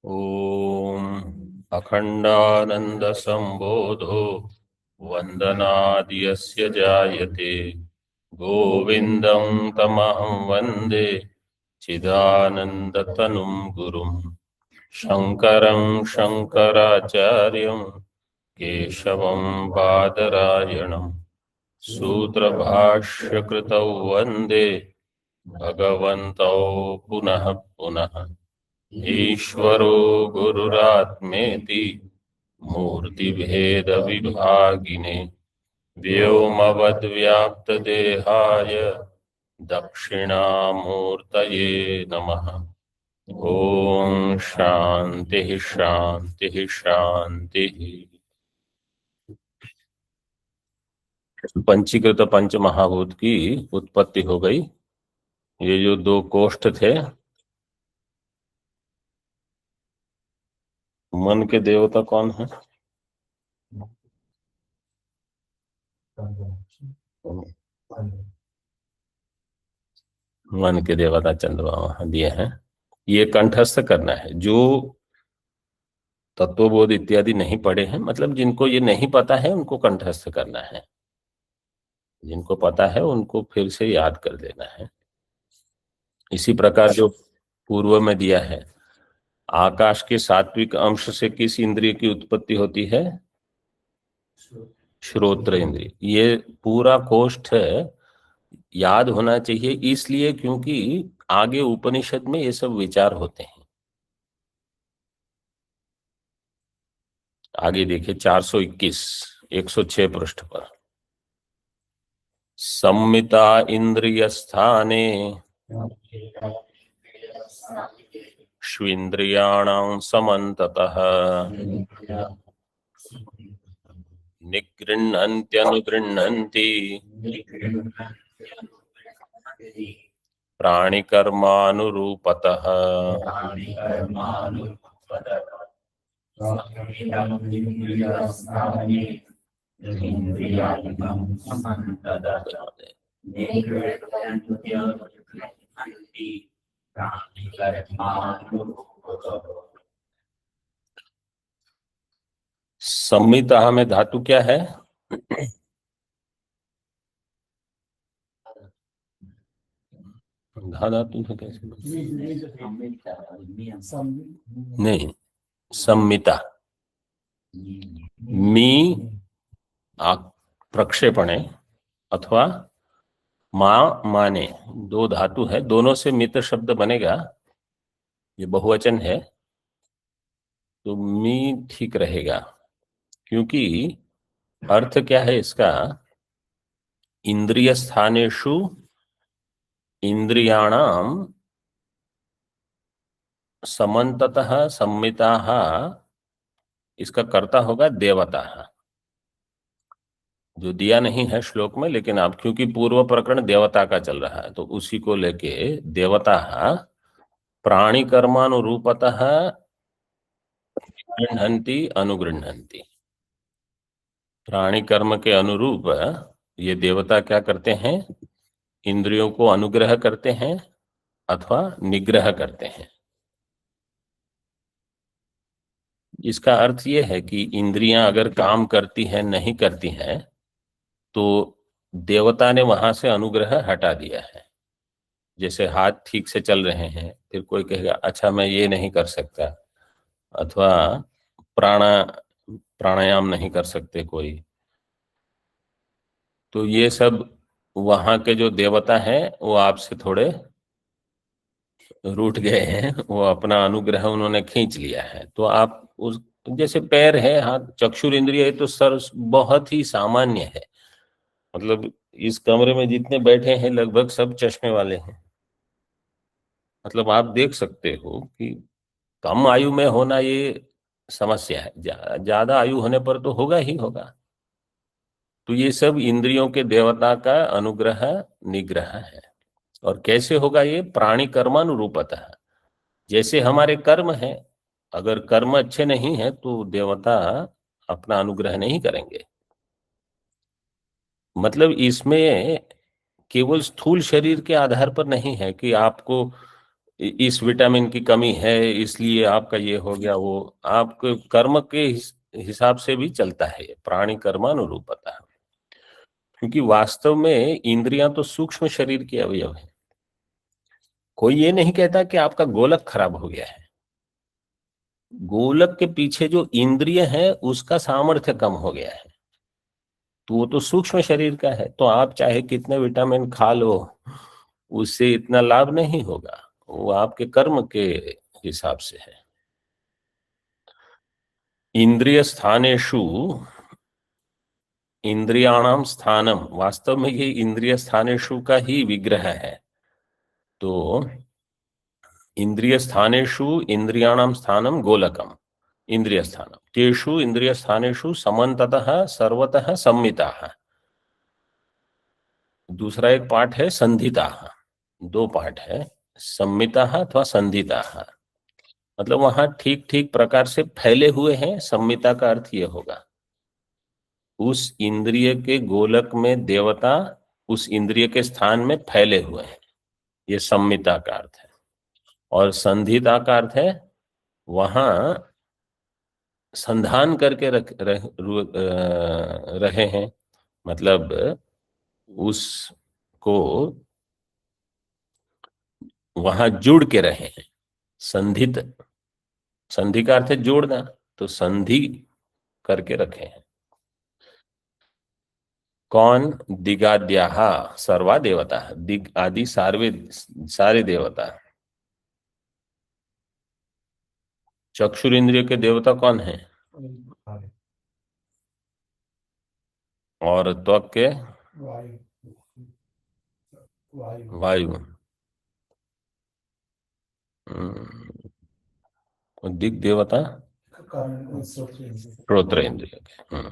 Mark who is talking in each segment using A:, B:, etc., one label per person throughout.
A: ॐ अखण्डानन्दसम्बोधो वन्दनाद्यस्य जायते गोविन्दं तमहं वन्दे चिदानन्दतनुं गुरुं शङ्करं शङ्कराचार्यं केशवं बादरायणं सूत्रभाष्यकृतौ वन्दे भगवन्तौ पुनः पुनः। ईश्वरो गुरुरात्मेति मूर्तिभेदविभागिने व्योमवद्व्याप्तदेहाय दक्षिणामूर्तये नमः। ओम शांति शांति शांति। पंचीकृत पंच महाभूत की उत्पत्ति हो गई। ये जो दो कोष्ठ थे, मन के देवता कौन है? मन के देवता चंद्रमा वहां दिए हैं। ये कंठस्थ करना है। जो तत्वबोध इत्यादि नहीं पढ़े हैं, मतलब जिनको ये नहीं पता है, उनको कंठस्थ करना है। जिनको पता है उनको फिर से याद कर देना है। इसी प्रकार जो पूर्व में दिया है, आकाश के सात्विक अंश से किस इंद्रिय की उत्पत्ति होती है? श्रोत्र इंद्रिय। ये पूरा कोष्ठ याद होना चाहिए, इसलिए क्योंकि आगे उपनिषद में ये सब विचार होते हैं। आगे देखिए 421 106 पृष्ठ पर। सम्मिता इंद्रिय स्थाने श्विन्द्रियाणां समन्ततः निगृह्णन्त्यनुगृह्णन्ति प्राणिकर्मानुरूपतः। संहिता में धातु क्या है? धातु तो कैसे? नहीं, संहिता मी प्रक्षेपणे अथवा माने, दो धातु है, दोनों से मित शब्द बनेगा। ये बहुवचन है तो मी ठीक रहेगा, क्योंकि अर्थ क्या है इसका? इंद्रिय स्थानेषु इंद्रियाणाम समन्ततः सम्मिताः। इसका कर्ता होगा देवता, जो दिया नहीं है श्लोक में, लेकिन अब क्योंकि पूर्व प्रकरण देवता का चल रहा है तो उसी को लेके देवता प्राणी कर्मानुरूपतः गृह्णन्ति अनुगृह्णन्ति। प्राणी कर्म के अनुरूप ये देवता क्या करते हैं? इंद्रियों को अनुग्रह करते हैं अथवा निग्रह करते हैं। इसका अर्थ ये है कि इंद्रियां अगर काम करती हैं, नहीं करती हैं, तो देवता ने वहां से अनुग्रह हटा दिया है। जैसे हाथ ठीक से चल रहे हैं, फिर कोई कहेगा अच्छा मैं ये नहीं कर सकता, अथवा प्राणायाम नहीं कर सकते कोई, तो ये सब वहां के जो देवता हैं वो आपसे थोड़े रूठ गए हैं, वो अपना अनुग्रह उन्होंने खींच लिया है। तो आप उस, जैसे पैर है, हाथ, चक्षुर इंद्रिय है, तो सर बहुत ही सामान्य है। मतलब इस कमरे में जितने बैठे हैं लगभग सब चश्मे वाले हैं। मतलब आप देख सकते हो कि कम आयु में होना ये समस्या है, ज्यादा आयु होने पर तो होगा ही होगा। तो ये सब इंद्रियों के देवता का अनुग्रह निग्रह है। और कैसे होगा ये? प्राणी कर्मानुरूपतः। जैसे हमारे कर्म है, अगर कर्म अच्छे नहीं है तो देवता अपना अनुग्रह नहीं करेंगे। मतलब इसमें केवल स्थूल शरीर के आधार पर नहीं है कि आपको इस विटामिन की कमी है इसलिए आपका ये हो गया, वो आपके कर्म के हिसाब से भी चलता है, प्राणी कर्मानुरूपता। क्योंकि वास्तव में इंद्रियां तो सूक्ष्म शरीर के अवयव है। कोई ये नहीं कहता कि आपका गोलक खराब हो गया है, गोलक के पीछे जो इंद्रिय है उसका सामर्थ्य कम हो गया है, तो वो तो सूक्ष्म शरीर का है। तो आप चाहे कितने विटामिन खा लो, उससे इतना लाभ नहीं होगा, वो आपके कर्म के हिसाब से है। इंद्रिय स्थानेषु, इंद्रियाणाम स्थानम, वास्तव में ये इंद्रिय स्थानेषु का ही विग्रह है। तो इंद्रिय स्थानेषु इंद्रियाणाम स्थानम गोलकम, इंद्रिय स्थानम तेषु इंद्रिय स्थानेषु समन्ततः सर्वतः संमिताः। दूसरा एक पाठ है संधिताः, दो पाठ है, संमिताः अथवा संधिताः, मतलब वहां ठीक ठीक प्रकार से फैले हुए हैं। संमिता का अर्थ यह होगा उस इंद्रिय के गोलक में देवता उस इंद्रिय के स्थान में फैले हुए हैं, ये संमिता का अर्थ है। और संधिता का अर्थ है वहां संधान करके रहे हैं, मतलब उसको वहां जुड़ के रहे हैं। संधित, संधि का अर्थ है जोड़ना, तो संधि करके रखे हैं। कौन? दिगाद्याः सर्वा देवता, दिग आदि सारे देवता। चक्षुर इंद्रिय के देवता कौन है? और त्वक के? वायु। दिग देवता श्रोत्र इंद्रिय के।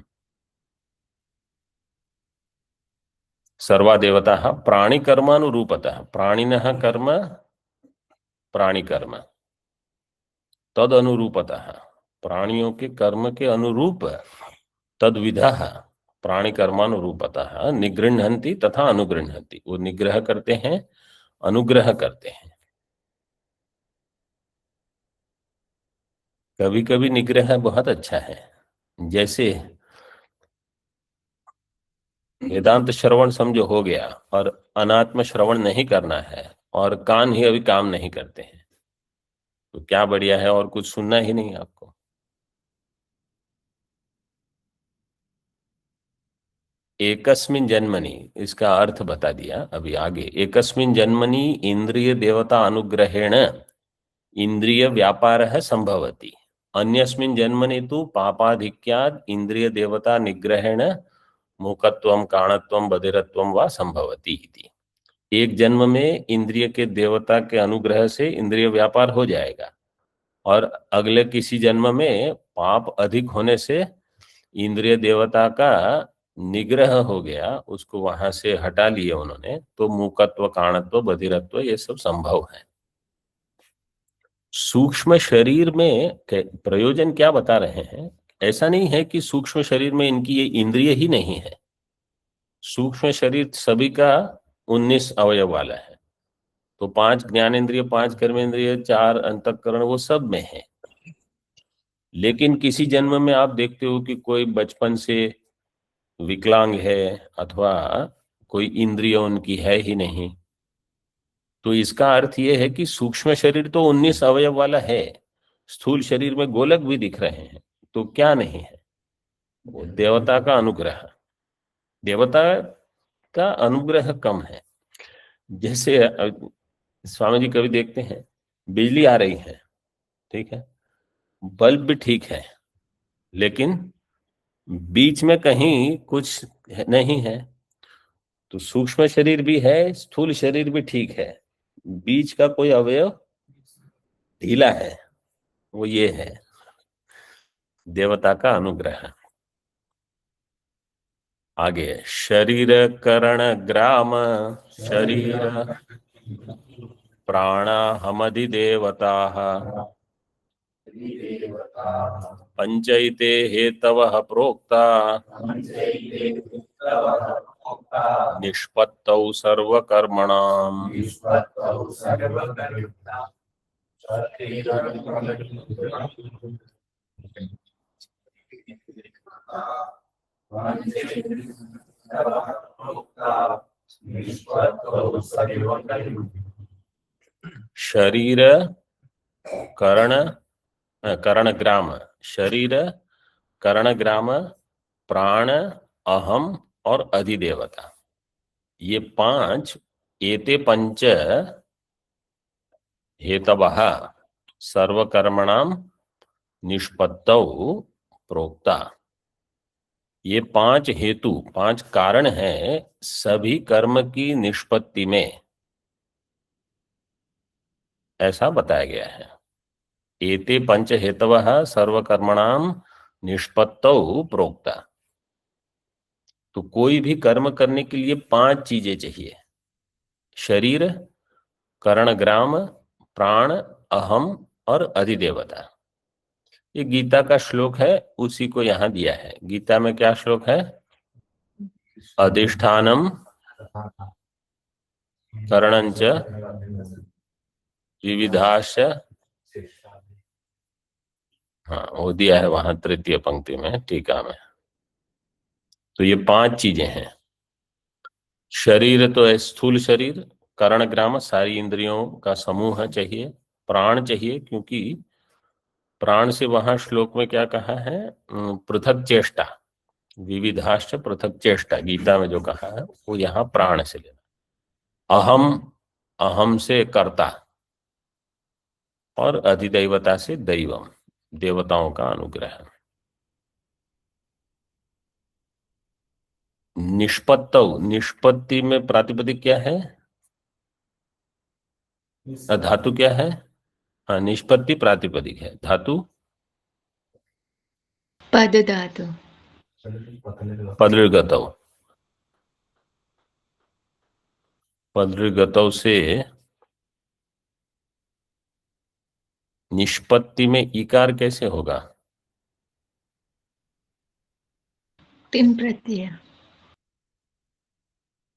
A: सर्वा देवता प्राणी कर्मानुरूपतः, प्राणिनः कर्म प्राणी कर्म, तद अनुरूपतः, प्राणियों के कर्म के अनुरूप, तद विधा प्राणी कर्मानुरूपतः निगृह्णन्ति तथा अनुगृह्णन्ति, वो निग्रह करते हैं, अनुग्रह करते हैं। कभी कभी निग्रह बहुत अच्छा है, जैसे वेदांत श्रवण समझो हो गया और अनात्म श्रवण नहीं करना है, और कान ही अभी काम नहीं करते हैं, तो क्या बढ़िया है, और कुछ सुनना ही नहीं आपको। एकस्मिन जन्मनि, इसका अर्थ बता दिया अभी आगे। एकस्मिन जन्मनि इंद्रिय देवता अनुग्रहेण इंद्रिय व्यापारः संभवति, अन्यस्मिन जन्मनि तु पापाधिक्याद इंद्रिय देवता निग्रहेण मूकत्वम काणत्वम बधिरत्वम वा संभवति इति। एक जन्म में इंद्रिय के देवता के अनुग्रह से इंद्रिय व्यापार हो जाएगा, और अगले किसी जन्म में पाप अधिक होने से इंद्रिय देवता का निग्रह हो गया, उसको वहां से हटा लिए उन्होंने, तो मूकत्व काणत्व बधिरत्व ये सब संभव है। सूक्ष्म शरीर में प्रयोजन क्या बता रहे हैं? ऐसा नहीं है कि सूक्ष्म शरीर में इनकी ये इंद्रिय ही नहीं है। सूक्ष्म शरीर सभी का 19 अवयव वाला है, तो 5 ज्ञानेंद्रिय, 5 कर्मेंद्रिय, 4 अंतःकरण, वो सब में है। लेकिन किसी जन्म में आप देखते हो कि कोई बचपन से विकलांग है, अथवा कोई इंद्रिय उनकी है ही नहीं, तो इसका अर्थ यह है कि सूक्ष्म शरीर तो 19 अवयव वाला है, स्थूल शरीर में गोलक भी दिख रहे हैं, तो क्या नहीं है? वो देवता का अनुग्रह, देवता का अनुग्रह कम है। जैसे स्वामी जी कभी देखते हैं बिजली आ रही है, ठीक है, बल्ब भी ठीक है, लेकिन बीच में कहीं कुछ नहीं है, तो सूक्ष्म शरीर भी है, स्थूल शरीर भी ठीक है, बीच का कोई अवयव ढीला है, वो ये है देवता का अनुग्रह। आगे शरीर करण ग्राम शरीर प्राणाहमधिदेवता पंचैते हेतवः प्रोक्ता निष्पत्तौ सर्वकर्मणाम्। शरीर करण करण ग्राम, शरीर करण ग्राम, प्राण, अहम और अधिदेवता, ये पांच, एते पंच हेतवः सर्वकर्मणाम निष्पत्तौ प्रोक्ता, ये पांच हेतु, पांच कारण हैं सभी कर्म की निष्पत्ति में, ऐसा बताया गया है। एते पंच हेतवः सर्वकर्मणाम निष्पत्तौ प्रोक्ता, तो कोई भी कर्म करने के लिए पांच चीजें चाहिए, शरीर, करणग्राम, प्राण, अहम और अधिदेवता। ये गीता का श्लोक है, उसी को यहां दिया है। गीता में क्या श्लोक है? अधिष्ठानम करणंच विविधाश, हाँ वो दिया है वहां तृतीय पंक्ति में, टीका में। तो ये पांच चीजें हैं। शरीर तो है स्थूल शरीर, करण ग्राम सारी इंद्रियों का समूह चाहिए, प्राण चाहिए क्योंकि प्राण से वहां श्लोक में क्या कहा है? पृथक चेष्टा, विविधाश्च पृथक चेष्टा, गीता में जो कहा है वो यहाँ प्राण से लेना। अहम, अहम से कर्ता, और अधिदैवता से दैवम, देवताओं का अनुग्रह। निष्पत्त, निष्पत्ति में प्रातिपदिक क्या है? धातु क्या है? हाँ, निष्पत्ति प्रातिपदिक है, धातु
B: पद धातु,
A: पदृगतौ, पदृगतौ से निष्पत्ति में इकार कैसे होगा?
B: तिन प्रत्यय,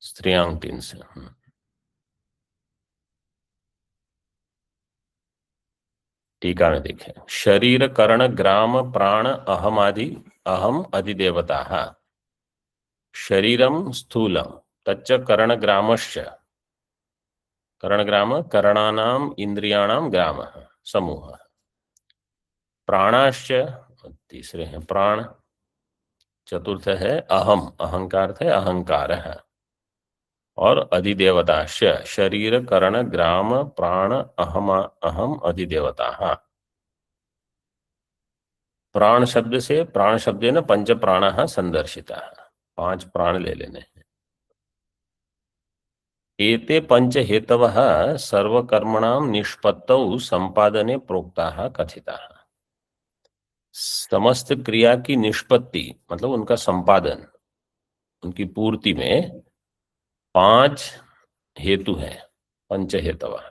A: स्त्रियांग तीन से। टीका में देखें, शरीर करण ग्राम प्राण अहम आदि, अहम अधिदेवता, शरीरम स्थूलम तच्च करण ग्रामश्च, करण ग्राम करणानाम इंद्रियाणाम ग्राम समूह, प्राणाश्च तीसरे हैं प्राण, चतुर्थ है अहम, अहंकार है अहंकार है, और अधिदेवताश्च शरीर करण ग्राम प्राण अहम, अहम अधिदेवता। प्राण शब्द से, प्राण शब्द न पंच प्राण संदर्शिता, पांच प्राण ले लेने हैं। एते पंच हेतवः सर्वकर्मणाम निष्पत्तौ संपादने प्रोक्ताः कथिताः, समस्त क्रिया की निष्पत्ति मतलब उनका संपादन, उनकी पूर्ति में पांच हेतु हैं, पंच हेतवः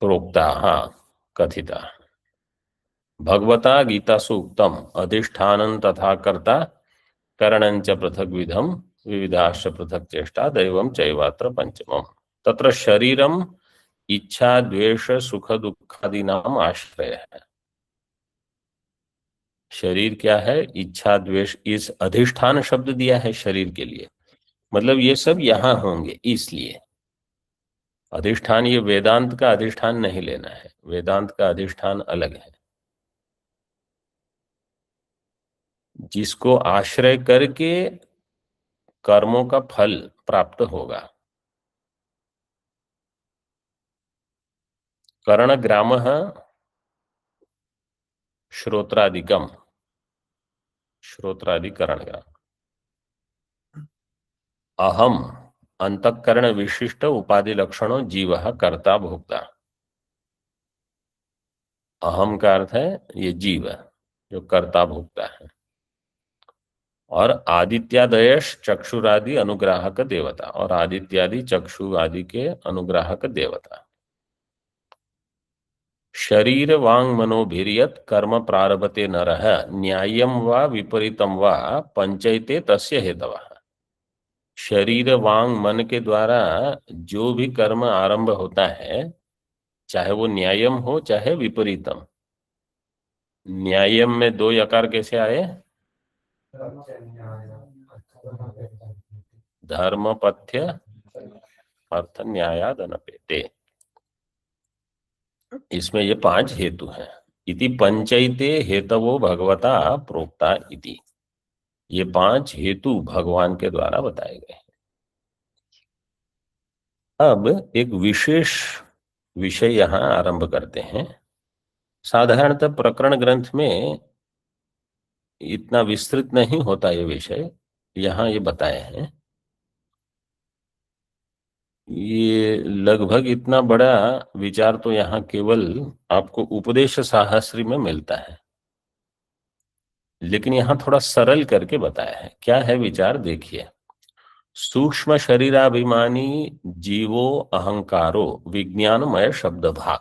A: प्रोक्ताः कथिताः। भगवता गीतासु उक्तम अधिष्ठानं तथा कर्ता करणंच पृथक विधम विविधाश्च पृथक चेष्टा दैवम चैवात्र पंचमम, तत्र शरीरम इच्छा द्वेष सुख दुखादि नाम आश्रय है। शरीर क्या है? इच्छा द्वेष, इस अधिष्ठान शब्द दिया है शरीर के लिए, मतलब ये सब यहां होंगे, इसलिए अधिष्ठान, ये वेदांत का अधिष्ठान नहीं लेना है, वेदांत का अधिष्ठान अलग है, जिसको आश्रय करके कर्मों का फल प्राप्त होगा। कर्ण ग्राम श्रोत्रादिकम, श्रोत्रादि करण ग्राम, अहम अंतःकरण विशिष्ट उपाधि लक्षणों जीव कर्ता भोक्ता, अहम का अर्थ है ये जीव जो कर्ता भोक्ता है, और आदित्यादयश चक्षुरादि अनुग्राहक देवता, और आदित्यादि चक्षु आदि के अनुग्राहक देवता। शरीर वांग मनोभिर्यत कर्म प्रारभते नरः न्याय्यम वा विपरीतम वा पंचैते तस्य हेतवः, शरीर वांग मन के द्वारा जो भी कर्म आरंभ होता है चाहे वो न्यायम हो चाहे विपरीतम। न्यायम में दो यकार कैसे आए? धर्म पथ्य अर्थ न्यायाद अनपेते। इसमें ये 5 हेतु हैं। इति पंचैते हेतवो भगवता प्रोक्ता इति। ये 5 हेतु भगवान के द्वारा बताए गए हैं। अब एक विशेष विषय यहां आरंभ करते हैं। साधारणतः प्रकरण ग्रंथ में इतना विस्तृत नहीं होता ये विषय, यहां ये बताए हैं। ये लगभग इतना बड़ा विचार तो यहाँ केवल आपको उपदेश साहस्री में मिलता है, लेकिन यहाँ थोड़ा सरल करके बताया है। क्या है विचार देखिए। सूक्ष्म शरीराभिमानी जीवो अहंकारो विज्ञानमय शब्द भाग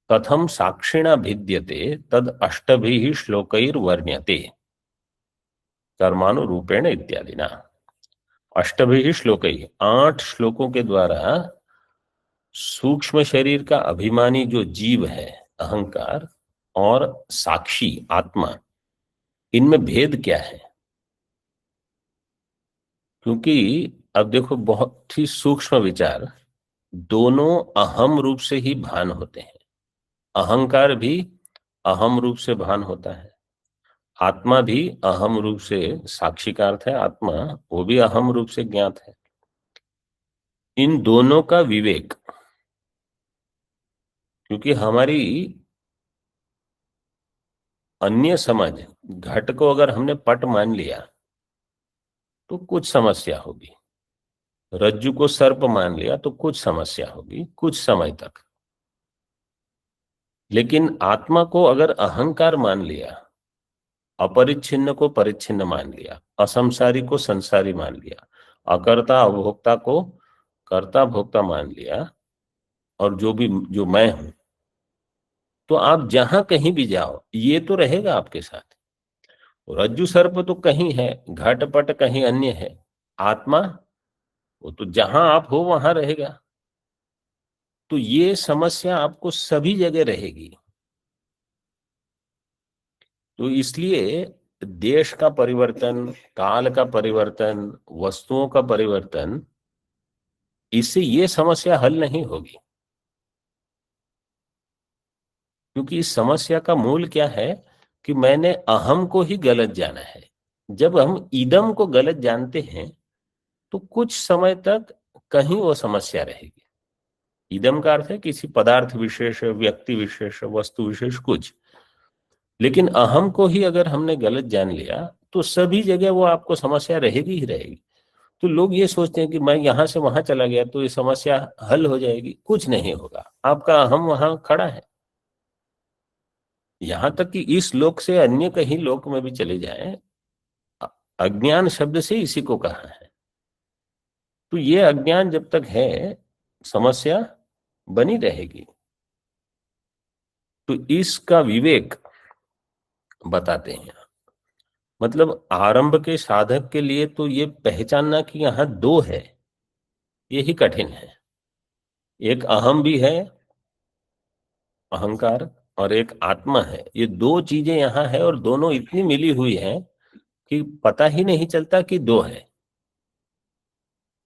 A: कथम साक्षिणा भिद्यते तद अष्टभिः श्लोकैर्वर्ण्यते कर्मानुरूपेण इत्यादि ना। अष्टभिः श्लोकै 8 श्लोकों के द्वारा सूक्ष्म शरीर का अभिमानी जो जीव है अहंकार और साक्षी आत्मा, इनमें भेद क्या है। क्योंकि अब देखो बहुत ही सूक्ष्म विचार, दोनों अहम रूप से ही भान होते हैं। अहंकार भी अहम रूप से भान होता है, आत्मा भी अहम रूप से, साक्षी का अर्थ है आत्मा, वो भी अहम रूप से ज्ञात है। इन दोनों का विवेक, क्योंकि हमारी अन्य समझ, घट को अगर हमने पट मान लिया तो कुछ समस्या होगी, रज्जु को सर्प मान लिया तो कुछ समस्या होगी कुछ समय तक। लेकिन आत्मा को अगर अहंकार मान लिया, अपरिच्छिन्न को परिच्छिन्न मान लिया, असंसारी को संसारी मान लिया, अकर्ता अभोक्ता को कर्ता भोक्ता मान लिया, और जो मैं हूं, तो आप जहां कहीं भी जाओ ये तो रहेगा आपके साथ। रज्जु सर्प तो कहीं है, घट पट कहीं अन्य है, आत्मा वो तो जहां आप हो वहां रहेगा। तो ये समस्या आपको सभी जगह रहेगी। तो इसलिए देश का परिवर्तन, काल का परिवर्तन, वस्तुओं का परिवर्तन, इससे ये समस्या हल नहीं होगी। क्योंकि इस समस्या का मूल क्या है कि मैंने अहम को ही गलत जाना है। जब हम इदम को गलत जानते हैं तो कुछ समय तक कहीं वो समस्या रहेगी। इदम का अर्थ है किसी पदार्थ विशेष, व्यक्ति विशेष, वस्तु विशेष कुछ। लेकिन अहम को ही अगर हमने गलत जान लिया तो सभी जगह वो आपको समस्या रहेगी ही रहेगी। तो लोग ये सोचते हैं कि मैं यहां से वहां चला गया तो ये समस्या हल हो जाएगी। कुछ नहीं होगा, आपका अहम वहां खड़ा है। यहां तक कि इस लोक से अन्य कहीं लोक में भी चले जाएं, अज्ञान शब्द से इसी को कहा है। तो ये अज्ञान जब तक है समस्या बनी रहेगी। तो इसका विवेक बताते हैं। मतलब आरंभ के साधक के लिए तो ये पहचानना कि यहां दो है, ये ही कठिन है। एक अहम भी है, अहंकार, और एक आत्मा है। ये दो चीजें यहां है और दोनों इतनी मिली हुई हैं कि पता ही नहीं चलता कि दो है।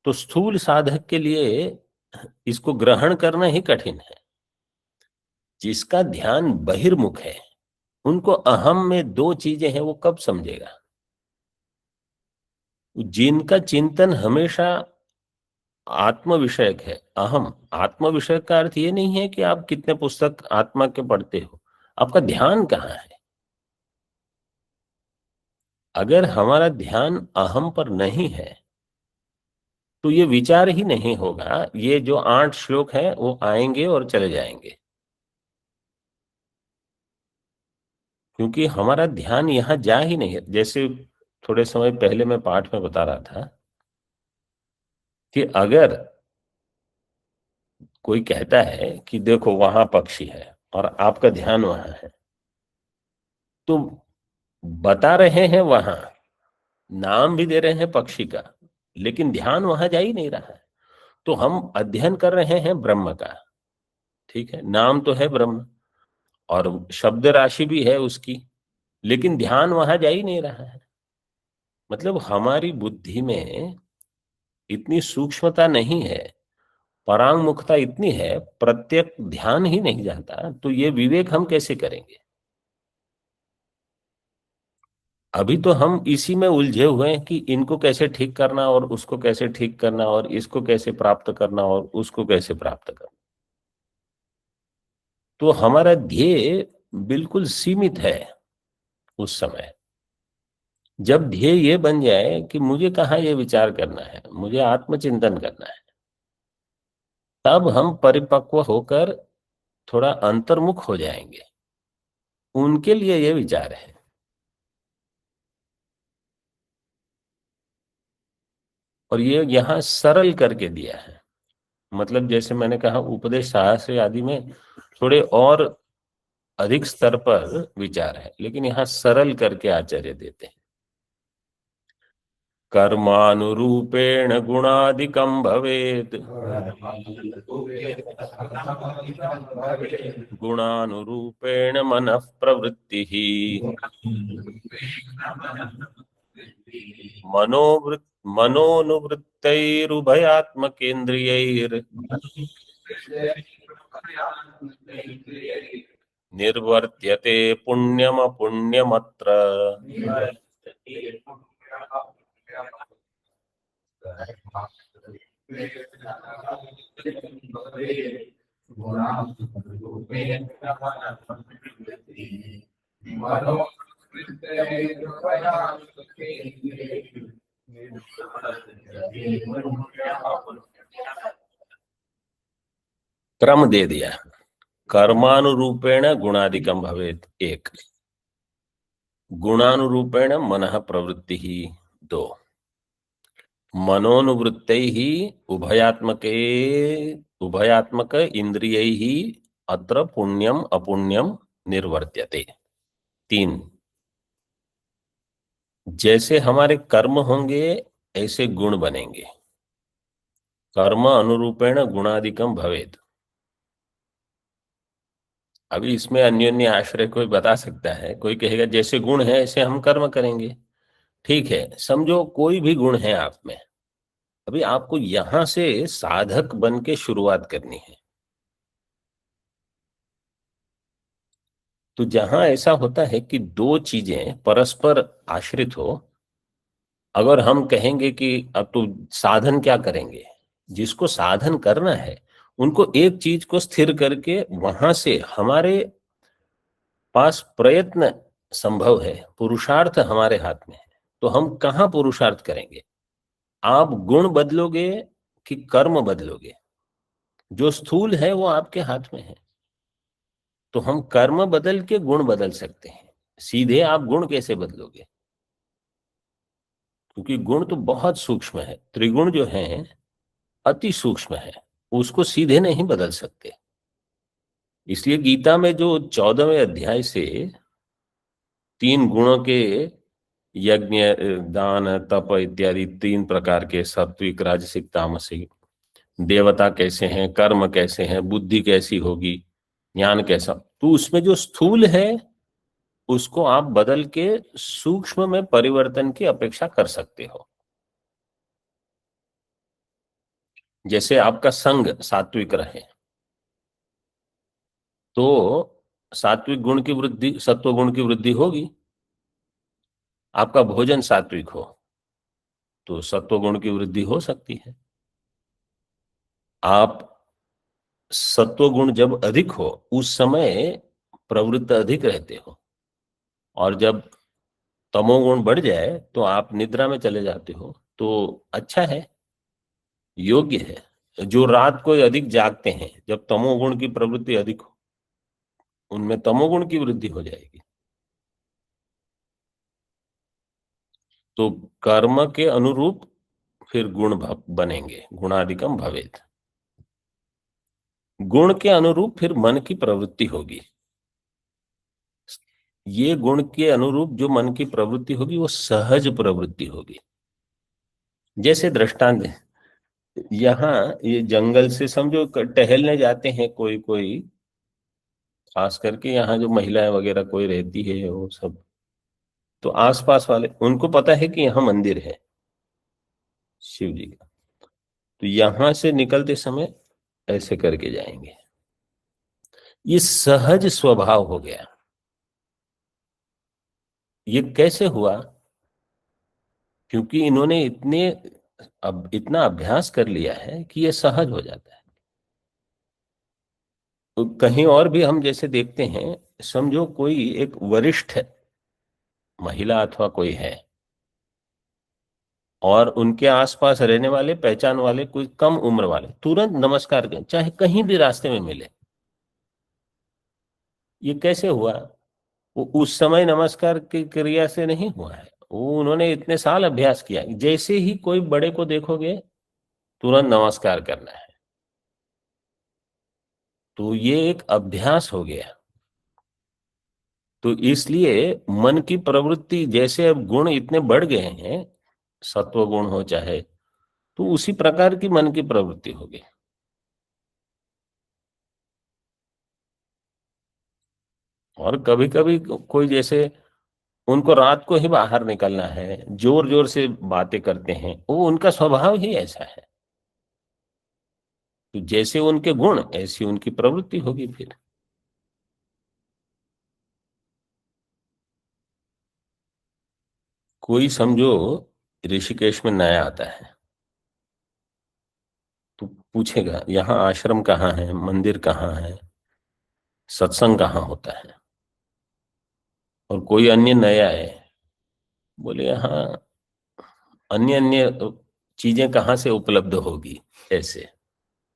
A: तो स्थूल साधक के लिए इसको ग्रहण करना ही कठिन है। जिसका ध्यान बहिर्मुख है उनको अहम में दो चीजें हैं वो कब समझेगा। जिनका चिंतन हमेशा आत्म विषयक है, अहम आत्म विषयक का अर्थ ये नहीं है कि आप कितने पुस्तक आत्मा के पढ़ते हो, आपका ध्यान कहाँ है। अगर हमारा ध्यान अहम पर नहीं है तो ये विचार ही नहीं होगा। ये जो 8 श्लोक हैं वो आएंगे और चले जाएंगे, क्योंकि हमारा ध्यान यहां जा ही नहीं है। जैसे थोड़े समय पहले मैं पाठ में बता रहा था कि अगर कोई कहता है कि देखो वहां पक्षी है और आपका ध्यान वहां है, तो बता रहे हैं वहां, नाम भी दे रहे हैं पक्षी का, लेकिन ध्यान वहां जा ही नहीं रहा है। तो हम अध्ययन कर रहे हैं ब्रह्म का, ठीक है, नाम तो है ब्रह्म और शब्द राशि भी है उसकी, लेकिन ध्यान वहां जा ही नहीं रहा है। मतलब हमारी बुद्धि में इतनी सूक्ष्मता नहीं है, परांगमुखता इतनी है, प्रत्यक ध्यान ही नहीं जाता, तो ये विवेक हम कैसे करेंगे? अभी तो हम इसी में उलझे हुए हैं कि इनको कैसे ठीक करना और उसको कैसे ठीक करना और इसको कैसे प्राप्त करना और उसको कैसे प्राप्त करना। तो हमारा ध्येय बिल्कुल सीमित है उस समय। जब ध्येय ये बन जाए कि मुझे कहाँ ये विचार करना है, मुझे आत्मचिंतन करना है, तब हम परिपक्व होकर थोड़ा अंतर्मुख हो जाएंगे। उनके लिए ये विचार है। और ये यहाँ सरल करके दिया है। मतलब जैसे मैंने कहा, उपदेश शास्त्र आदि में थोड़े और अधिक स्तर पर विचार है, लेकिन यहाँ सरल करके आचार्य देते हैं। कर्मानुरूपेण गुणादिकं भवेत्, गुणानुरूपेण मनः प्रवृत्तिः, मनोनुवृत्तैरुभयात्मकेन्द्रियैर् निर्वर्त्यते पुण्यमपुण्यमत्र। क्रम दे दिया। कर्मानुरूपेण गुणादिकं भवेत्, एक। गुणानुरूपेण मनः प्रवृत्ति ही, दो। मनोनुवृत्तैः उभयात्मके उभयात्मक इंद्रियैः अत्र पुण्यम अपुण्यम निर्वर्त्यते, तीन। जैसे हमारे कर्म होंगे ऐसे गुण बनेंगे। कर्म अनुरूपेण गुणादिकम भवेत्। अभी इसमें अन्योन्य आश्रय कोई बता सकता है, कोई कहेगा जैसे गुण है ऐसे हम कर्म करेंगे। ठीक है, समझो कोई भी गुण है आप में, अभी आपको यहां से साधक बन के शुरुआत करनी है। तो जहां ऐसा होता है कि दो चीजें परस्पर आश्रित हो, अगर हम कहेंगे कि अब तो साधन क्या करेंगे, जिसको साधन करना है उनको एक चीज को स्थिर करके वहां से हमारे पास प्रयत्न संभव है, पुरुषार्थ हमारे हाथ में है। तो हम कहाँ पुरुषार्थ करेंगे? आप गुण बदलोगे कि कर्म बदलोगे? जो स्थूल है वो आपके हाथ में है। तो हम कर्म बदल के गुण बदल सकते हैं। सीधे आप गुण कैसे बदलोगे? क्योंकि गुण तो बहुत सूक्ष्म है, त्रिगुण जो है अति सूक्ष्म है, उसको सीधे नहीं बदल सकते। इसलिए गीता में जो 14वें अध्याय से तीन गुणों के यज्ञ, दान, तप इत्यादि तीन प्रकार के, सात्विक, राजसिक, तामसिक, देवता कैसे हैं, कर्म कैसे हैं, बुद्धि कैसी होगी, ज्ञान कैसा, तो उसमें जो स्थूल है उसको आप बदल के सूक्ष्म में परिवर्तन की अपेक्षा कर सकते हो। जैसे आपका संग सात्विक रहे तो सात्विक गुण की वृद्धि, सत्व गुण की वृद्धि होगी। आपका भोजन सात्विक हो तो सत्व गुण की वृद्धि हो सकती है। आप सत्व गुण जब अधिक हो उस समय प्रवृत्त अधिक रहते हो, और जब तमोगुण बढ़ जाए तो आप निद्रा में चले जाते हो। तो अच्छा है, योग्य है। जो रात को अधिक जागते हैं, जब तमोगुण की प्रवृत्ति अधिक हो उनमें तमोगुण की वृद्धि हो जाएगी। तो कर्म के अनुरूप फिर गुण बनेंगे, गुणादिकम भवेत्। गुण के अनुरूप फिर मन की प्रवृत्ति होगी। ये गुण के अनुरूप जो मन की प्रवृत्ति होगी वो सहज प्रवृत्ति होगी। जैसे दृष्टांत यहाँ ये जंगल से समझो टहलने जाते हैं कोई कोई, खास करके यहाँ जो महिलाएं वगैरह कोई रहती है वो सब, तो आसपास वाले उनको पता है कि यहाँ मंदिर है शिव जी का, तो यहां से निकलते समय ऐसे करके जाएंगे। ये सहज स्वभाव हो गया। ये कैसे हुआ? क्योंकि इन्होंने अब इतना अभ्यास कर लिया है कि ये सहज हो जाता है। तो कहीं और भी हम जैसे देखते हैं, समझो कोई एक वरिष्ठ महिला अथवा कोई है, और उनके आसपास रहने वाले पहचान वाले कोई कम उम्र वाले तुरंत नमस्कार करें, चाहे कहीं भी रास्ते में मिले। ये कैसे हुआ? वो उस समय नमस्कार की क्रिया से नहीं हुआ है, वो उन्होंने इतने साल अभ्यास किया। जैसे ही कोई बड़े को देखोगे तुरंत नमस्कार करना है, तो ये एक अभ्यास हो गया। तो इसलिए मन की प्रवृत्ति, जैसे अब गुण इतने बढ़ गए हैं, सत्व गुण हो चाहे, तो उसी प्रकार की मन की प्रवृत्ति होगी। और कभी कभी कोई जैसे उनको रात को ही बाहर निकलना है, जोर जोर से बातें करते हैं, वो उनका स्वभाव ही ऐसा है। तो जैसे उनके गुण ऐसी उनकी प्रवृत्ति होगी फिर। कोई समझो ऋषिकेश में नया आता है, तो पूछेगा यहाँ आश्रम कहाँ है, मंदिर कहाँ है, सत्संग कहाँ होता है। और कोई अन्य नया है, बोले यहाँ अन्य अन्य चीजें कहाँ से उपलब्ध होगी ऐसे।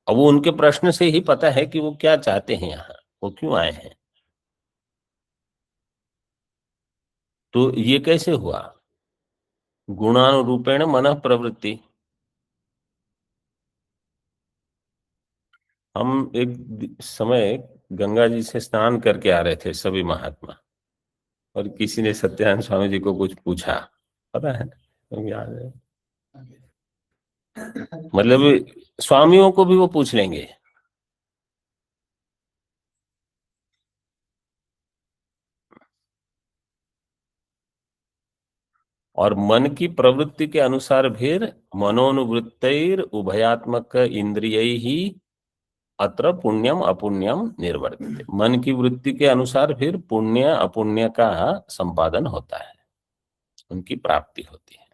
A: अब वो उनके प्रश्न से ही पता है कि वो क्या चाहते हैं, यहाँ वो क्यों आए हैं। तो ये कैसे हुआ? गुणानुरूपेण मनः प्रवृत्ति। हम एक समय गंगा जी से स्नान करके आ रहे थे सभी महात्मा, और किसी ने सत्यानंद स्वामी जी को कुछ पूछा, पता है, तो याद है, मतलब स्वामियों को भी वो पूछ लेंगे। और मन की प्रवृत्ति के अनुसार फिर मनोनुवृत्तिर उभयात्मक इंद्रिय ही अत्र पुण्यम अपुण्यम निर्वर्तते। मन की वृत्ति के अनुसार फिर पुण्य अपुण्य का संपादन होता है, उनकी प्राप्ति होती है।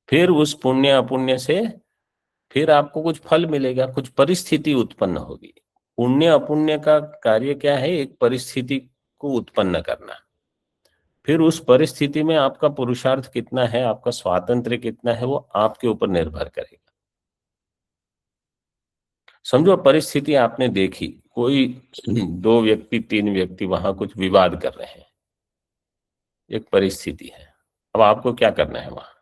A: फिर उस पुण्य अपुण्य से फिर आपको कुछ फल मिलेगा, कुछ परिस्थिति उत्पन्न होगी। पुण्य अपुण्य का कार्य क्या है? एक परिस्थिति को उत्पन्न करना। फिर उस परिस्थिति में आपका पुरुषार्थ कितना है, आपका स्वातंत्र्य कितना है, वो आपके ऊपर निर्भर करेगा। समझो परिस्थिति आपने देखी, कोई दो व्यक्ति तीन व्यक्ति वहां कुछ विवाद कर रहे हैं, एक परिस्थिति है। अब आपको क्या करना है वहां?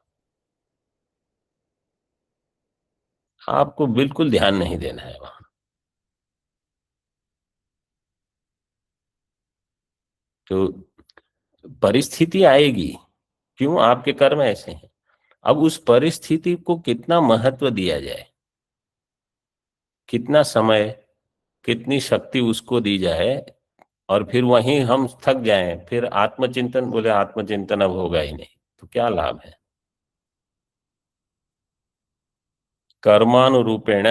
A: आपको बिल्कुल ध्यान नहीं देना है वहां। तो परिस्थिति आएगी, क्यों? आपके कर्म ऐसे हैं। अब उस परिस्थिति को कितना महत्व दिया जाए, कितना समय, कितनी शक्ति उसको दी जाए, और फिर वहीं हम थक जाएं, फिर आत्मचिंतन, बोले आत्मचिंतन अब होगा ही नहीं, तो क्या लाभ है? कर्मानुरूपेण,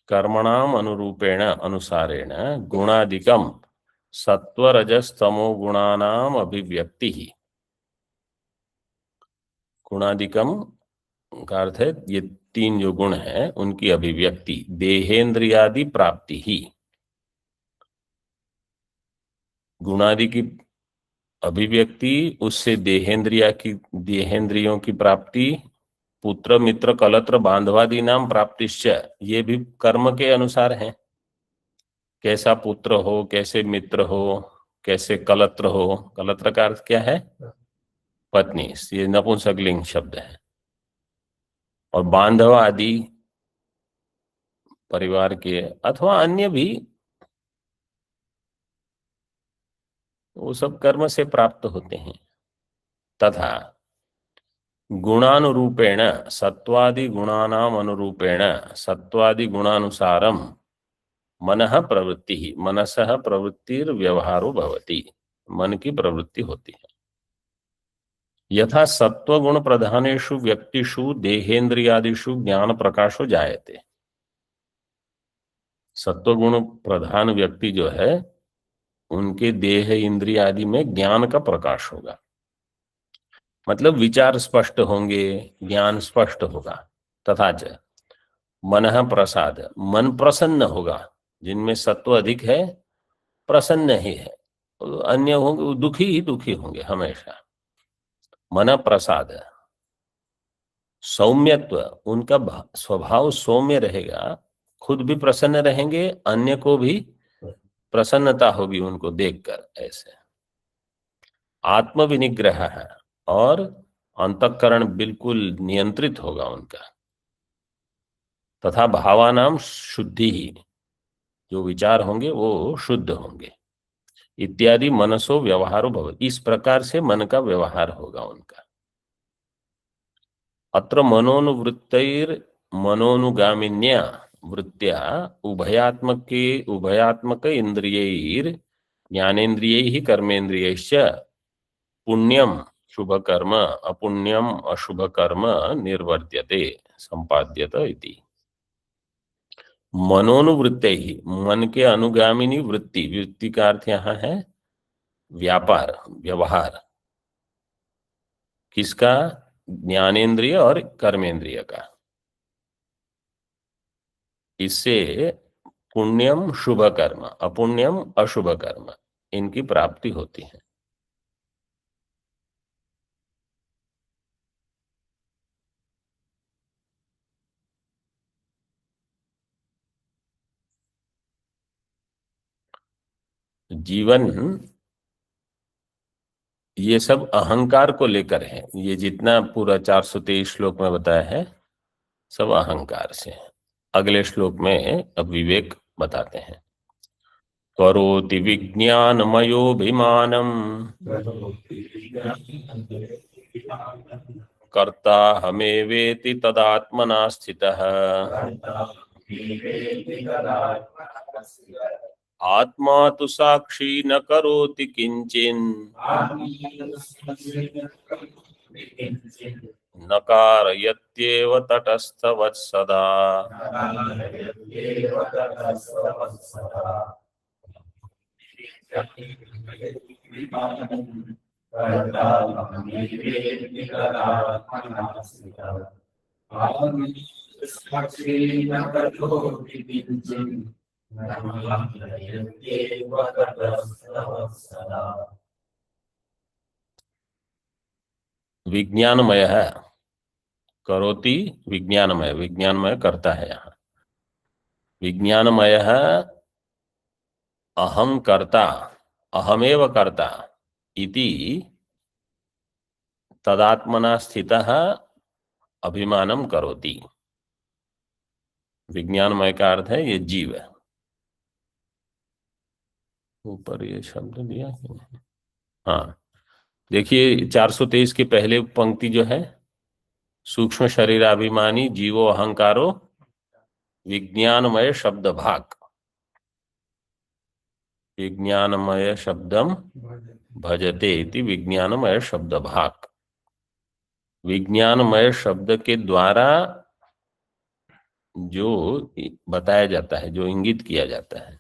A: कर्मणाम अनुरूपेण अनुसारेण गुणादिकम सत्वरजस्तमो गुणानाम अभिव्यक्ति ही। गुणादिकम का अर्थ है ये तीन जो गुण हैं उनकी अभिव्यक्ति, देहेंद्रियादि प्राप्ति ही। गुणादि की अभिव्यक्ति, उससे देहेंद्रियों की प्राप्ति, पुत्र मित्र कलत्र बांधवादि नाम प्राप्तिश्च, ये भी कर्म के अनुसार है। कैसा पुत्र हो, कैसे मित्र हो, कैसे कलत्र हो। कलत्र का अर्थ क्या है? पत्नी, ये नपुंसकलिंग शब्द है। और बांधव आदि परिवार के अथवा अन्य भी, वो सब कर्म से प्राप्त होते हैं। तथा गुणानुरूपेण सत्वादि गुणानाम अनुरूपेण सत्वादि गुणानुसारम मनः प्रवृत्ति मनसः प्रवृत्तिर्व्यवहारो भवति, मन की प्रवृत्ति होती है। यथा सत्वगुण प्रधानेषु व्यक्तिषु देहेन्द्रियादिषु ज्ञान प्रकाशो जायते। सत्वगुण प्रधान व्यक्ति जो है उनके देह इंद्रिय आदि में ज्ञान का प्रकाश होगा, मतलब विचार स्पष्ट होंगे, ज्ञान स्पष्ट होगा। तथा च मनः प्रसाद, मन प्रसन्न होगा। जिनमें सत्व अधिक है प्रसन्न ही है, अन्य होंगे दुखी ही दुखी होंगे हमेशा। मन प्रसाद, सौम्यत्व, उनका स्वभाव सौम्य रहेगा, खुद भी प्रसन्न रहेंगे, अन्य को भी प्रसन्नता होगी उनको देखकर। ऐसे आत्म विनिग्रह है और अंतःकरण बिल्कुल नियंत्रित होगा उनका। तथा भावानाम शुद्धि ही, जो विचार होंगे वो शुद्ध होंगे। इत्यादि मनसो व्यवहारो भवति, इस प्रकार से मन का व्यवहार होगा उनका। अत्र मनोनुवृत्तैर मनोनुगामिन्या वृत्त्या उभयात्मक इंद्रियैर ज्ञानेन्द्रियैः कर्मेन्द्रियैश्च पुण्यम शुभ कर्म अपुण्यम अशुभ कर्म निर्वर्त्यते संपाद्यत इति। मनोनुवृत्ति ही, मन के अनुगामिनी वृत्ति, वृत्ति का अर्थ यहाँ है व्यापार, व्यवहार। किसका? ज्ञानेन्द्रिय और कर्मेंद्रिय का। इससे पुण्यम शुभ कर्म अपुण्यम अशुभ कर्म इनकी प्राप्ति होती है। जीवन ये सब अहंकार को लेकर है। ये जितना पूरा 423 श्लोक में बताया है सब अहंकार से है। अगले श्लोक में अब विवेक बताते हैं। करोति विज्ञानमयोभिमानम् कर्ता हमेवेति तदात्मना स्थितः आत्मा तु साक्षी न करोति किंचिन न कारयत्येव तटस्थवत् सदा। विज्ञानमय है, करोति विज्ञानमय, विज्ञानमय करता है। यहाँ विज्ञानमय है, अहम कर्ता अहमेव कर्ता इति तदात्मना स्थितः अभिमानम करोति। विज्ञानमय का अर्थ है ये जीव है। ऊपर ये शब्द दिया है। हाँ देखिए 423 की पहले पंक्ति जो है, सूक्ष्म शरीराभिमानी जीवो अहंकारो विज्ञानमय शब्द भाग, विज्ञानमय शब्दम भजते इति विज्ञानमय शब्द भाग। विज्ञानमय शब्द के द्वारा जो बताया जाता है, जो इंगित किया जाता है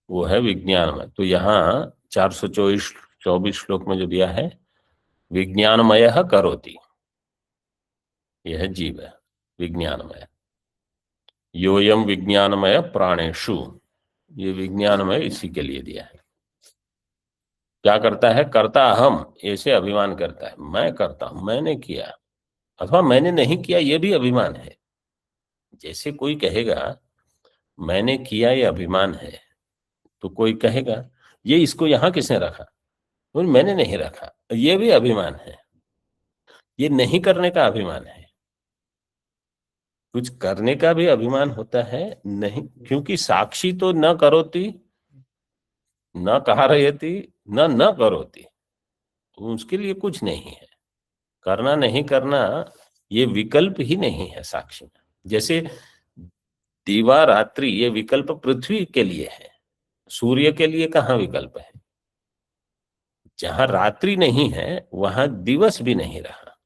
A: वो है विज्ञानमय। तो यहाँ 424 श्लोक में जो दिया है विज्ञानमय करोति, यह जीव है विज्ञानमय। योयम विज्ञानमय प्राणेषु, ये विज्ञानमय इसी के लिए दिया है। क्या करता है? करता अहम, ऐसे अभिमान करता है, मैं करता हूं, मैंने किया, अथवा मैंने नहीं किया, ये भी अभिमान है। जैसे कोई कहेगा मैंने किया, ये अभिमान है, तो कोई कहेगा ये इसको यहां किसने रखा, तो मैंने नहीं रखा, ये भी अभिमान है। ये नहीं करने का अभिमान है। कुछ करने का भी अभिमान होता है नहीं, क्योंकि साक्षी तो न करोति न कारयति न करोति, उसके लिए कुछ नहीं है। करना नहीं करना ये विकल्प ही नहीं है साक्षी में। जैसे दिवा रात्रि ये विकल्प पृथ्वी के लिए है, सूर्य के लिए कहाँ विकल्प है? जहां रात्रि नहीं है वहां दिवस भी नहीं रहा।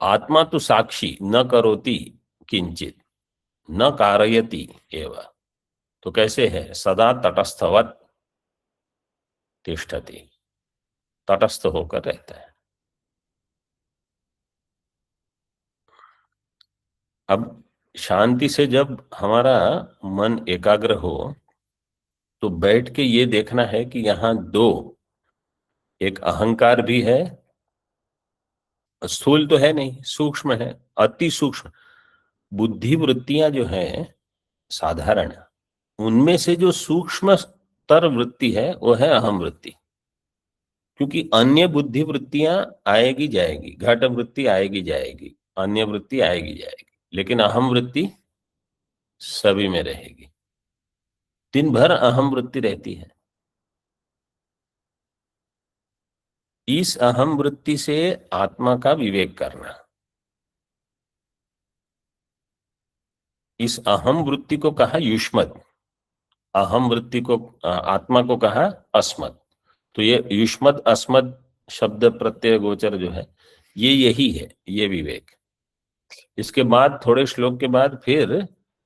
A: आत्मा तो साक्षी न करोति किंचित न कारयति एव, तो कैसे है? सदा तटस्थवत तिष्ठति, तटस्थ होकर रहता है। अब शांति से जब हमारा मन एकाग्र हो तो बैठ के ये देखना है कि यहाँ दो, एक अहंकार भी है, स्थूल तो है नहीं, सूक्ष्म है, अति सूक्ष्म। बुद्धि वृत्तियां जो है साधारण, उनमें से जो सूक्ष्म तर वृत्ति है वो है अहम वृत्ति। क्योंकि अन्य बुद्धि वृत्तियां आएगी जाएगी, घट वृत्ति आएगी जाएगी, अन्य वृत्ति आएगी जाएगी, लेकिन अहम वृत्ति सभी में रहेगी। दिन भर अहम वृत्ति रहती है। इस अहम वृत्ति से आत्मा का विवेक करना, इस अहम वृत्ति को कहा युष्मत्, अहम वृत्ति को आत्मा को कहा अस्मत्। तो ये युष्मत् अस्मत् शब्द प्रत्यय गोचर जो है ये यही है, ये विवेक। इसके बाद थोड़े श्लोक के बाद फिर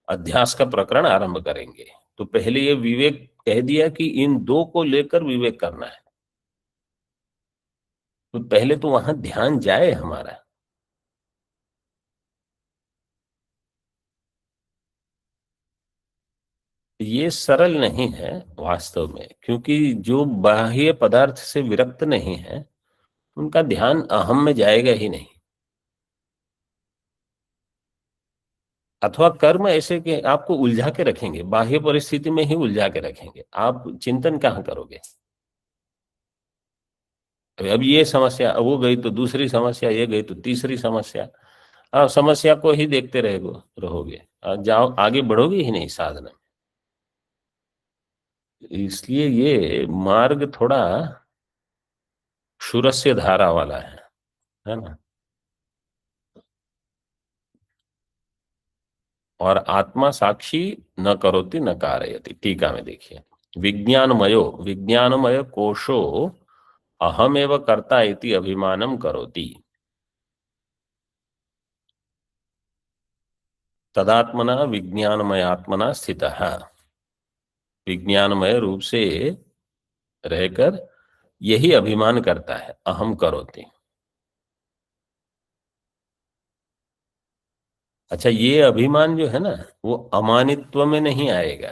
A: अध्यास का प्रकरण आरंभ करेंगे। तो पहले ये विवेक कह दिया कि इन दो को लेकर विवेक करना है, तो पहले तो वहां ध्यान जाए हमारा। ये सरल नहीं है वास्तव में, क्योंकि जो बाह्य पदार्थ से विरक्त नहीं है उनका ध्यान अहम में जाएगा ही नहीं। अथवा कर्म ऐसे कि आपको उलझा के रखेंगे, बाह्य परिस्थिति में ही उलझा के रखेंगे, आप चिंतन कहाँ करोगे? अब ये समस्या वो गई तो दूसरी समस्या, ये गई तो तीसरी समस्या, आप समस्या को ही देखते रहोगे, जाओ आगे बढ़ोगे ही नहीं साधना में। इसलिए ये मार्ग थोड़ा शूरस्य धारा वाला है ना। और आत्मा साक्षी न करोति न कारयति। टीका में देखिए, विज्ञानमय कोशो अहमेव कर्ता इति अभिमानम करोति, तदात्मना विज्ञानमयात्मना स्थितः। विज्ञानमय रूप से रहकर यही अभिमान करता है, अहम करोति। अच्छा, ये अभिमान जो है ना वो अमानित्व में नहीं आएगा।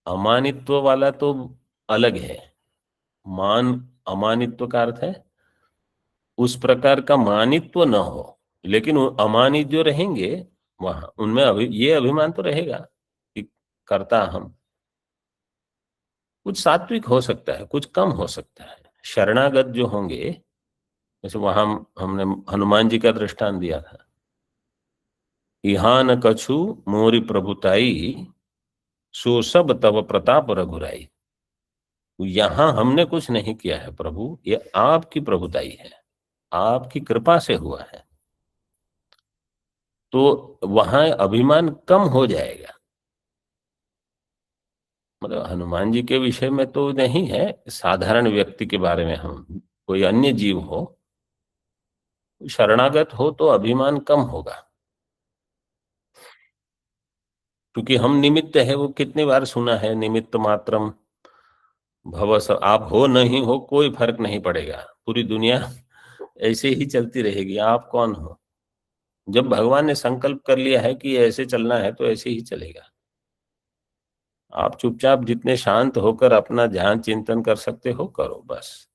A: अमानित्व वाला तो अलग है। मान, अमानित्व का अर्थ है उस प्रकार का मानित्व न हो, लेकिन वो अमानित जो रहेंगे वहां उनमें ये अभिमान तो रहेगा कि करता हम। कुछ सात्विक हो सकता है, कुछ कम हो सकता है। शरणागत जो होंगे, जैसे वहां हमने हनुमान जी का दृष्टांत दिया था, इहा न कछु मोरी प्रभुताई, सो सब तव प्रताप रघुराई। यहां हमने कुछ नहीं किया है प्रभु, ये आपकी प्रभुताई है, आपकी कृपा से हुआ है। तो वहां अभिमान कम हो जाएगा। मतलब हनुमान जी के विषय में तो नहीं है, साधारण व्यक्ति के बारे में, हम कोई अन्य जीव हो, शरणागत हो तो अभिमान कम होगा। क्योंकि हम निमित्त है, वो कितनी बार सुना है, निमित्त मात्रम भव सब। आप हो नहीं हो कोई फर्क नहीं पड़ेगा, पूरी दुनिया ऐसे ही चलती रहेगी, आप कौन हो? जब भगवान ने संकल्प कर लिया है कि ऐसे चलना है तो ऐसे ही चलेगा। आप चुपचाप जितने शांत होकर अपना ध्यान चिंतन कर सकते हो करो बस।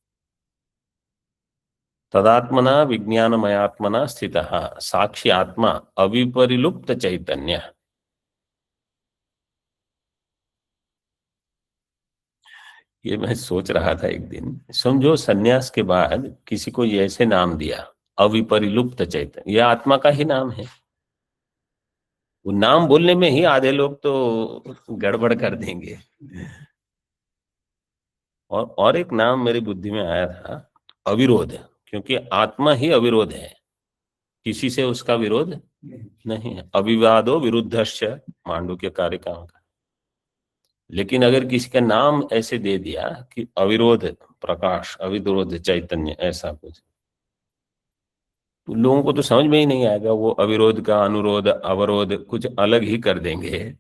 A: तदात्मना विज्ञानमयात्मना स्थितः साक्षी आत्मा अविपरिलुप्त चैतन्य। ये मैं सोच रहा था एक दिन, समझो सन्यास के बाद किसी को ये ऐसे नाम दिया, अविपरिलुप्त चैतन्य, ये आत्मा का ही नाम है। वो नाम बोलने में ही आधे लोग तो गड़बड़ कर देंगे। और एक नाम मेरी बुद्धि में आया था, अविरोध, क्योंकि आत्मा ही अविरोध है, किसी से उसका विरोध नहीं है। अविवादो विरुद्धश्च, मांडुक्य कारिका का। लेकिन अगर किसी का नाम ऐसे दे दिया कि अविरोध प्रकाश, अविरोध चैतन्य, ऐसा कुछ, तो लोगों को तो समझ में ही नहीं आएगा। वो अविरोध का अनुरोध अवरोध कुछ अलग ही कर देंगे।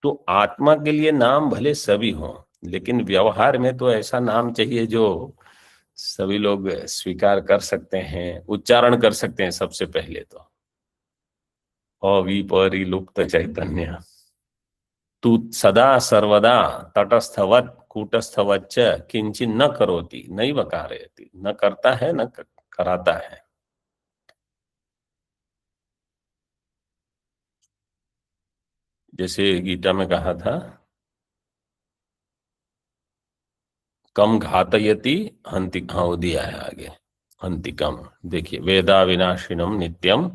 A: तो आत्मा के लिए नाम भले सभी हों, लेकिन व्यवहार में तो ऐसा नाम चाहिए जो सभी लोग स्वीकार कर सकते हैं, उच्चारण कर सकते हैं। सबसे पहले तो अविपरिलुप्त चैतन्य, तू सदा सर्वदा तटस्थवत कूटस्थवच्च किंचित न करोति नैव कारयति, न करता है न कराता है। जैसे गीता में कहा था, कम घातयति हंति, हाँ वो दिया है आगे, हंतिकम। देखिए, वेदा विनाशिनम नित्यम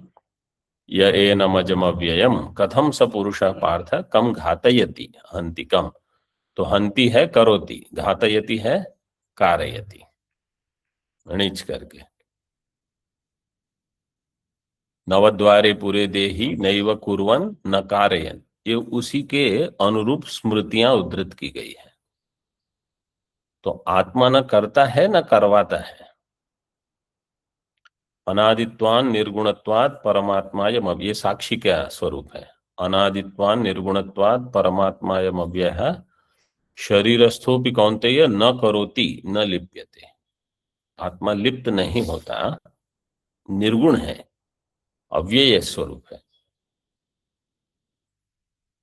A: य एनमजम अव्ययम कथम स पुरुष पार्थ कम घातयति हंतिकम। तो हंति है करोति, घातयति है कारयति, णिच करके। नवद्वारे पूरे देही नैव कुर्वन न कारयन, ये उसी के अनुरूप स्मृतियां उद्धृत की गई है। तो आत्मा न करता है न करवाता है। अनादित्वान निर्गुणत्वाद परमात्मायम अव्यय, ये साक्षी का स्वरूप है। अनादित्वान निर्गुणत्वाद परमात्मायम अव्यय शरीरस्थोपि कौन्तेय न करोति न लिप्यते। आत्मा लिप्त नहीं होता, निर्गुण है, अव्यय स्वरूप है।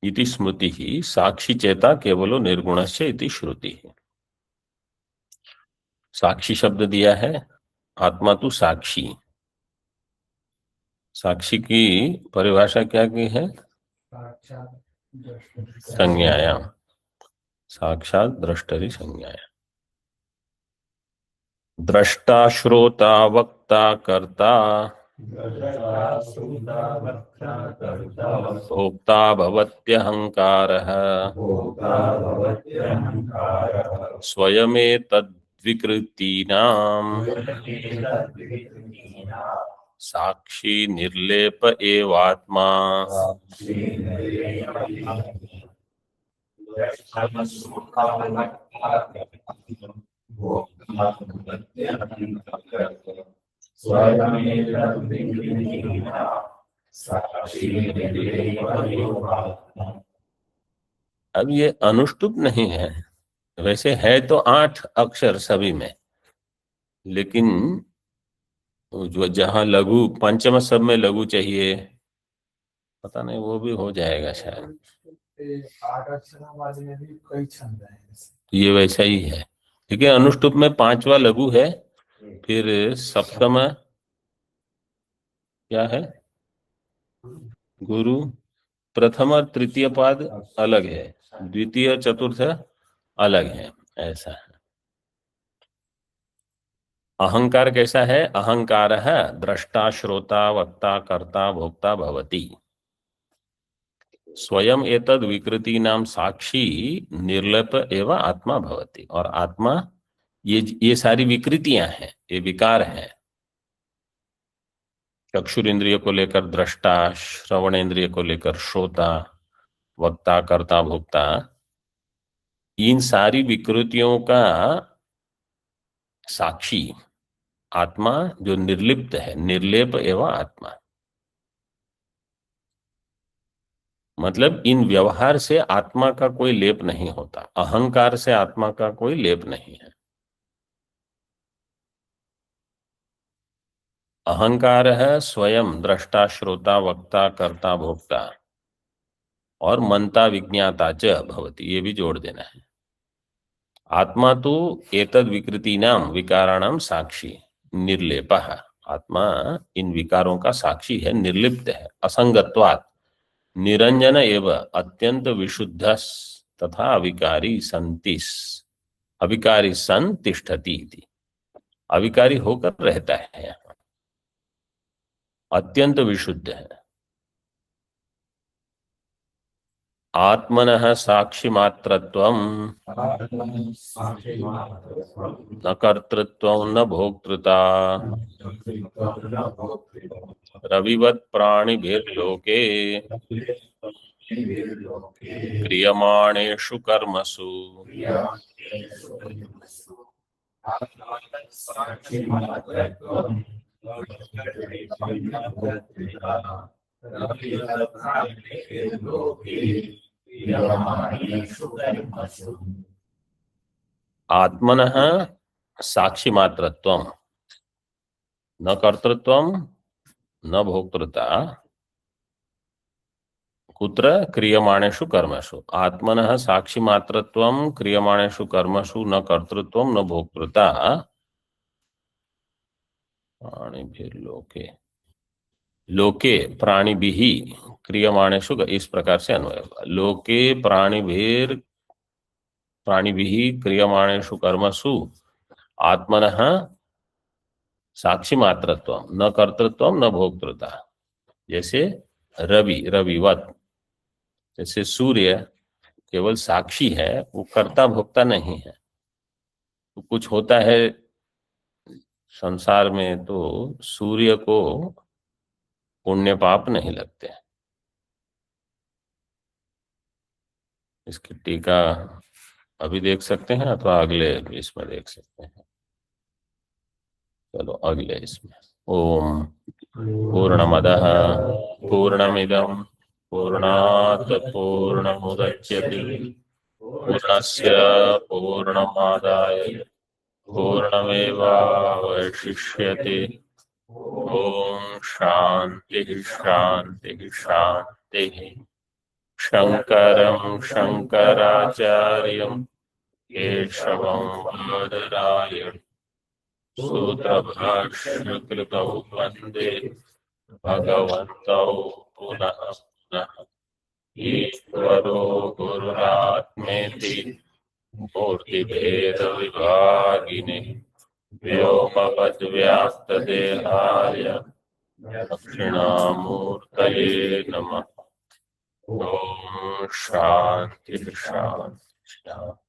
A: इति स्मृति ही साक्षी चेता केवलो निर्गुणस्य इति श्रुति है। साक्षी शब्द दिया है, आत्मा तू साक्षी। साक्षी की परिभाषा क्या की है? संज्ञायाम, साक्षात द्रष्टरि संज्ञायाम। द्रष्टा श्रोता वक्ता कर्ता भोक्ता भवत्यहंकारः स्वयमेतद्विकृतीनां साक्षी निर्लेप एवात्मा अब ये अनुष्टुप नहीं है, वैसे है तो 8 अक्षर सभी में, लेकिन जो जहां लघु पंचम सब में लघु चाहिए, पता नहीं वो भी हो जाएगा शायद।
C: 8 अक्षरों वाले में भी कई छंद हैं।
A: ये वैसा ही है, लेकिन अनुष्टुप में 5वां लघु है। फिर सप्तम क्या है? गुरु। प्रथम और तृतीय पाद अलग है, द्वितीय चतुर्थ अलग है, ऐसा है। अहंकार कैसा है? अहंकार है दृष्टा श्रोता वक्ता कर्ता भोक्ता भवति। स्वयं एतद विकृति नाम साक्षी निर्लेप एवं आत्मा भवति। और आत्मा ये सारी विकृतियां हैं, ये विकार हैं। चक्षुरेंद्रिय को लेकर दृष्टा, श्रवणेंद्रिय को लेकर श्रोता, वक्ता कर्ता भोक्ता, इन सारी विकृतियों का साक्षी आत्मा जो निर्लिप्त है, निर्लेप एवं आत्मा। मतलब इन व्यवहार से आत्मा का कोई लेप नहीं होता, अहंकार से आत्मा का कोई लेप नहीं है। अहंकार है स्वयं दृष्टा श्रोता वक्ता कर्ता भोक्ता, और मनता विज्ञाता च भवति, ये भी जोड़ देना है। आत्मा तो एतद विकृति नाम विकाराणाम साक्षी निर्लेपः। आत्मा इन विकारों का साक्षी है, निर्लिप्त है, असंगत्वात् निरंजन एव अत्यंत विशुद्ध तथा अविकारी संतिस, अविकारी सन तिष्ठति इति। अविकारी होकर रहता है यहाँ, अत्यंत विशुद्ध है। आत्मनः साक्षिमात्रत्वं न कर्तृत्वं न भोक्तृता रविवत् प्राणिभिर्लोके क्रियमाणेषु कर्मसु आत्मनः साक्षिमात्रत्वं न कर्तृत्वं न भोक्तृता कुत्र क्रियमाणेषु कर्मसु। आत्मनः साक्षिमात्रत्वं क्रियमाणेषु कर्मसु न कर्तृत्वं न भोक्तृता प्राणिभिर्लोके लोके प्राणिभिः क्रियमाणेषु, इस प्रकार से अन्वय होगा। लोके प्राणिभिः क्रियमाणेषु कर्मसु आत्मनः साक्षिमात्रत्वं न कर्तृत्वं न भोक्तृता। जैसे रविवत, जैसे सूर्य केवल साक्षी है, वो कर्ता भोक्ता नहीं है। तो कुछ होता है संसार में तो सूर्य को पुण्य पाप नहीं लगते। इसकी टीका अभी देख सकते हैं अथवा अगले इसमें देख सकते हैं। चलो अगले इसमें। ओम पूर्णमदः पूर्णमिदं पूर्णात् पूर्णमुदच्यते पूर्णस्य पूर्णमादाय पूर्णमेवावशिष्यते। ओम शांति शांति शांति। शंकरं शंकराचार्यं केशवं बादरायणं सूत्रभाष्यकृतौ वन्दे भगवन्तौ पुनः पुनः। ईश्वरो गुरुरात्मेति मूर्तिभेदविभागिने व्योमवद्व्याप्तदेहाय दक्षिणामूर्तये नमः। ओम शांति शांति शांति।